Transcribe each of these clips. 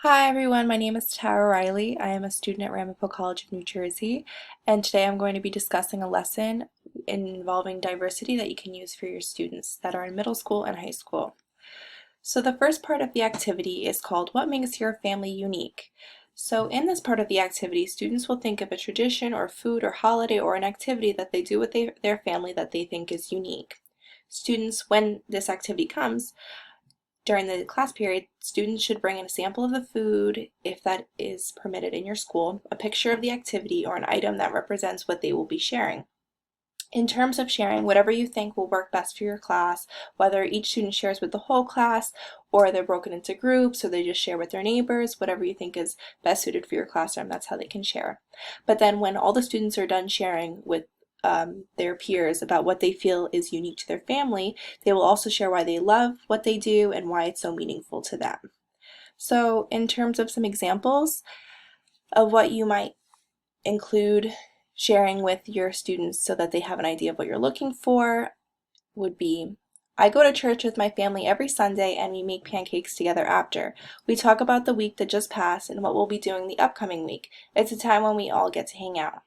Hi everyone, my name is Tara Riley. I am a student at Ramapo College of New Jersey, and today I'm going to be discussing a lesson involving diversity that you can use for your students that are in middle school and high school. So the first part of the activity is called What Makes Your Family Unique? So in this part of the activity, students will think of a tradition or food or holiday or an activity that they do with their family that they think is unique. Students, when this activity comes, during the class period, students should bring in a sample of the food, if that is permitted in your school, a picture of the activity, or an item that represents what they will be sharing. In terms of sharing, whatever you think will work best for your class, whether each student shares with the whole class, or they're broken into groups, or they just share with their neighbors, whatever you think is best suited for your classroom, that's how they can share. But then when all the students are done sharing with their peers about what they feel is unique to their family, they will also share why they love what they do and why it's so meaningful to them. So in terms of some examples of what you might include sharing with your students so that they have an idea of what you're looking for would be, I go to church with my family every Sunday and we make pancakes together after. We talk about the week that just passed and what we'll be doing the upcoming week. It's a time when we all get to hang out.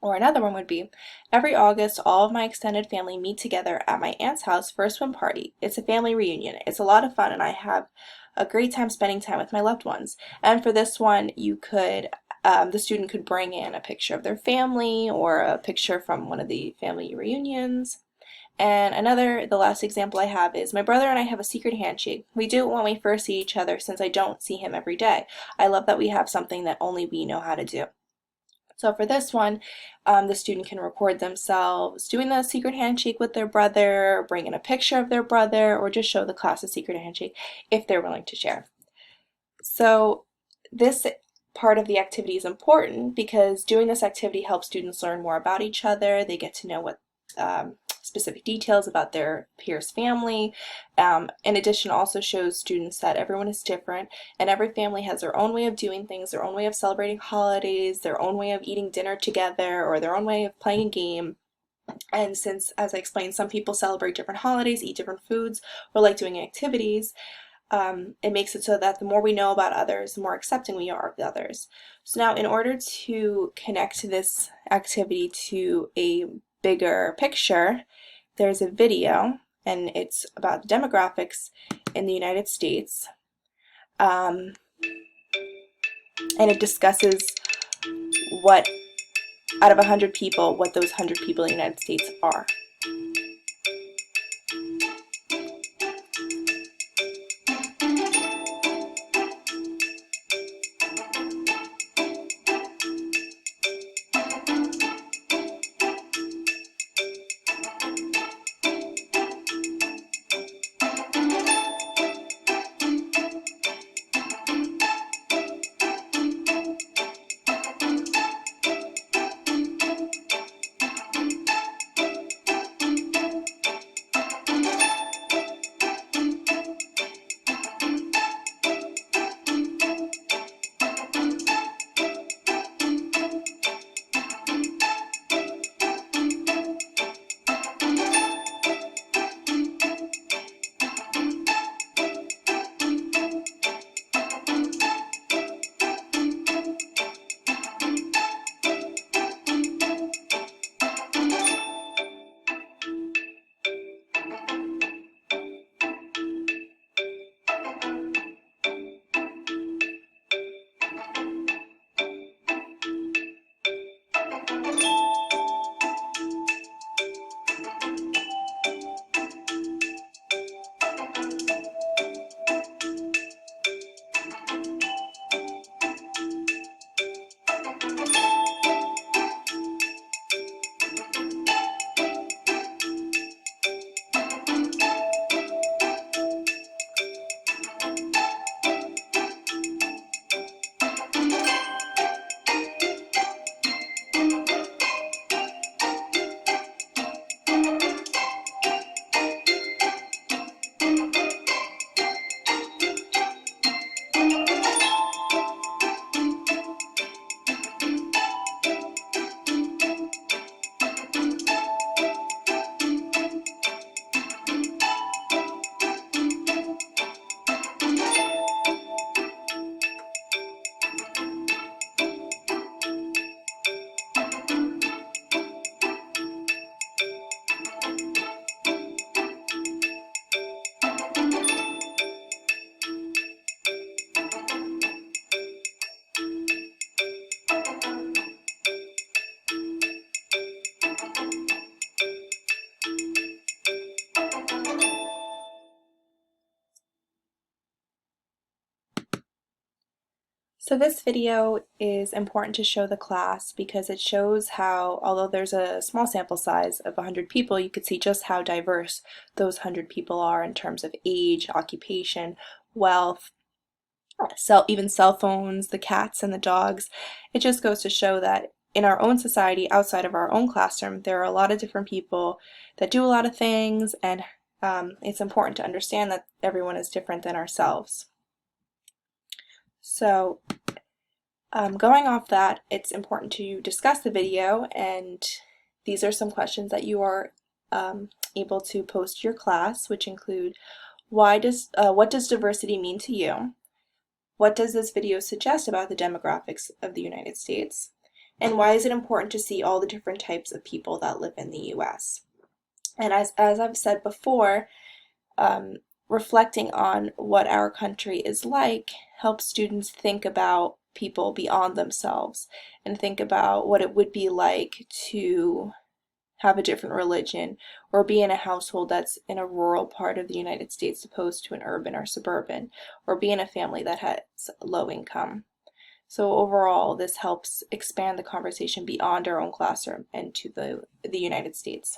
Or another one would be, every August, all of my extended family meet together at my aunt's house for a swim party. It's a family reunion. It's a lot of fun and I have a great time spending time with my loved ones. And for this one, the student could bring in a picture of their family or a picture from one of the family reunions. And the last example I have is my brother and I have a secret handshake. We do it when we first see each other since I don't see him every day. I love that we have something that only we know how to do. So for this one, the student can record themselves doing the secret handshake with their brother, bring in a picture of their brother, or just show the class a secret handshake if they're willing to share. So this part of the activity is important because doing this activity helps students learn more about each other. They get to know what specific details about their peers' family. In addition, also shows students that everyone is different and every family has their own way of doing things, their own way of celebrating holidays, their own way of eating dinner together, or their own way of playing a game. And since, as I explained, some people celebrate different holidays, eat different foods, or like doing activities, it makes it so that the more we know about others, the more accepting we are of the others. So now in order to connect this activity to a bigger picture, there's a video and it's about the demographics in the United States. And it discusses what, out of 100 people, what those 100 people in the United States are. So this video is important to show the class because it shows how, although there's a small sample size of 100 people, you could see just how diverse those 100 people are in terms of age, occupation, wealth, even cell phones, the cats and the dogs. It just goes to show that in our own society, outside of our own classroom, there are a lot of different people that do a lot of things, and it's important to understand that everyone is different than ourselves. So going off that, it's important to discuss the video, and these are some questions that you are able to post to your class, which include what does diversity mean to you? What does this video suggest about the demographics of the United States? And why is it important to see all the different types of people that live in the US? And as I've said before, reflecting on what our country is like helps students think about people beyond themselves and think about what it would be like to have a different religion or be in a household that's in a rural part of the United States opposed to an urban or suburban, or be in a family that has low income. So overall, this helps expand the conversation beyond our own classroom and to the United States.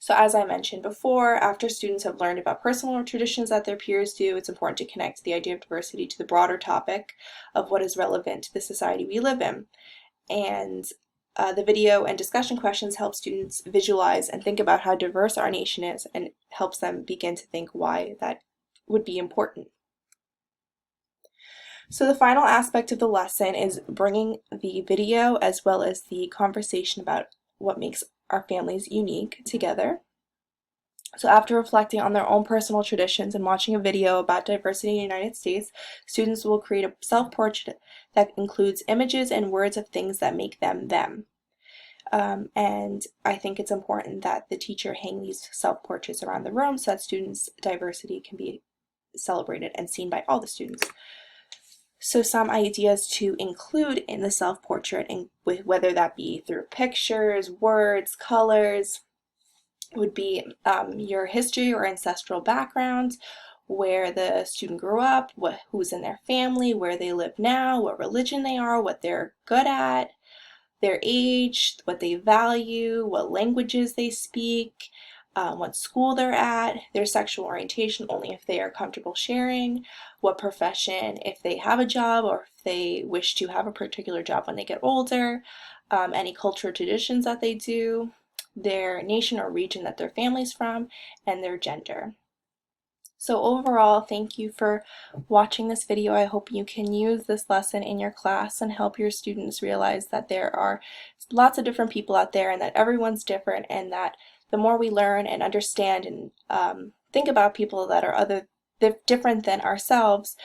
So as I mentioned before, after students have learned about personal traditions that their peers do, it's important to connect the idea of diversity to the broader topic of what is relevant to the society we live in. And the video and discussion questions help students visualize and think about how diverse our nation is, and helps them begin to think why that would be important. So the final aspect of the lesson is bringing the video as well as the conversation about what makes our families unique together. So after reflecting on their own personal traditions and watching a video about diversity in the United States, students will create a self-portrait that includes images and words of things that make them them. And I think it's important that the teacher hang these self-portraits around the room so that students' diversity can be celebrated and seen by all the students. So some ideas to include in the self-portrait, whether that be through pictures, words, colors, would be your history or ancestral background, where the student grew up, who's in their family, where they live now, what religion they are, what they're good at, their age, what they value, what languages they speak, what school they're at, their sexual orientation, only if they are comfortable sharing, what profession, if they have a job or if they wish to have a particular job when they get older, any cultural traditions that they do, their nation or region that their family's from, and their gender. So overall, thank you for watching this video. I hope you can use this lesson in your class and help your students realize that there are lots of different people out there and that everyone's different, and that the more we learn and understand and think about people that are different than ourselves,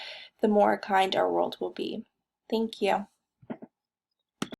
the more kind our world will be. Thank you.